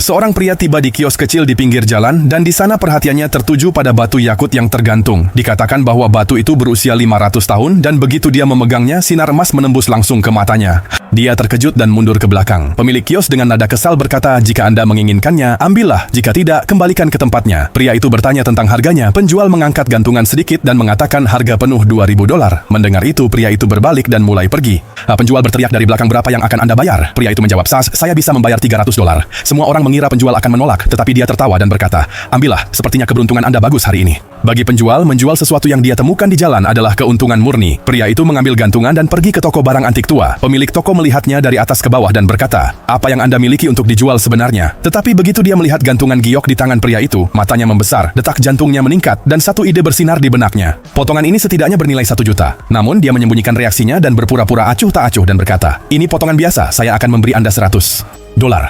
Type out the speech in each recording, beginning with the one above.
Seorang pria tiba di kios kecil di pinggir jalan dan di sana perhatiannya tertuju pada batu yakut yang tergantung. Dikatakan bahwa batu itu berusia 500 tahun dan begitu dia memegangnya, sinar emas menembus langsung ke matanya. Dia terkejut dan mundur ke belakang. Pemilik kios dengan nada kesal berkata, "Jika Anda menginginkannya, ambillah. Jika tidak, kembalikan ke tempatnya." Pria itu bertanya tentang harganya. Penjual mengangkat gantungan sedikit dan mengatakan harga penuh $2.000. Mendengar itu, pria itu berbalik dan mulai pergi. Penjual berteriak dari belakang, "Berapa yang akan Anda bayar?" Pria itu menjawab, "Saya bisa membayar $300. Semua orang mengira penjual akan menolak, tetapi dia tertawa dan berkata, "Ambillah, sepertinya keberuntungan Anda bagus hari ini." Bagi penjual, menjual sesuatu yang dia temukan di jalan adalah keuntungan murni. Pria itu mengambil gantungan dan pergi ke toko barang antik tua. Pemilik toko melihatnya dari atas ke bawah dan berkata, "Apa yang Anda miliki untuk dijual sebenarnya?" Tetapi begitu dia melihat gantungan giok di tangan pria itu, matanya membesar, detak jantungnya meningkat, dan satu ide bersinar di benaknya. Potongan ini setidaknya bernilai 1 juta. Namun dia menyembunyikan reaksinya dan berpura-pura acuh tak acuh dan berkata, "Ini potongan biasa, saya akan memberi Anda $100."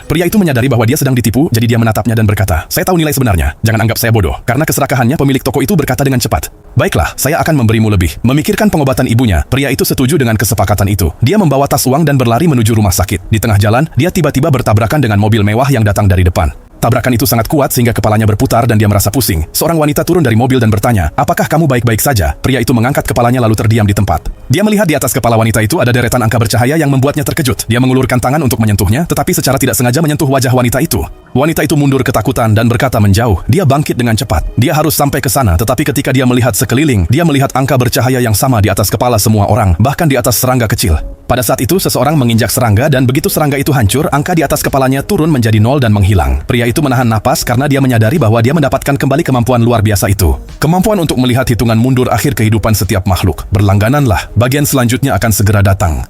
Pria itu menyadari bahwa dia sedang ditipu, jadi dia menatapnya dan berkata, "Saya tahu nilai sebenarnya, jangan anggap saya bodoh." Karena keserakahannya, pemilik toko itu berkata dengan cepat, "Baiklah, saya akan memberimu lebih." Memikirkan pengobatan ibunya, pria itu setuju dengan kesepakatan itu. Dia membawa tas uang dan berlari menuju rumah sakit. Di tengah jalan, dia tiba-tiba bertabrakan dengan mobil mewah yang datang dari depan. Tabrakan itu sangat kuat sehingga kepalanya berputar dan dia merasa pusing. Seorang wanita turun dari mobil dan bertanya, "Apakah kamu baik-baik saja?" Pria itu mengangkat kepalanya lalu terdiam di tempat. Dia melihat di atas kepala wanita itu ada deretan angka bercahaya yang membuatnya terkejut. Dia mengulurkan tangan untuk menyentuhnya, tetapi secara tidak sengaja menyentuh wajah wanita itu. Wanita itu mundur ketakutan dan berkata menjauh. Dia bangkit dengan cepat. Dia harus sampai ke sana, tetapi ketika dia melihat sekeliling, dia melihat angka bercahaya yang sama di atas kepala semua orang, bahkan di atas serangga kecil. Pada saat itu, seseorang menginjak serangga dan begitu serangga itu hancur, angka di atas kepalanya turun menjadi 0 dan menghilang. Pria itu menahan napas karena dia menyadari bahwa dia mendapatkan kembali kemampuan luar biasa itu. Kemampuan untuk melihat hitungan mundur akhir kehidupan setiap makhluk. Berlanggananlah, bagian selanjutnya akan segera datang.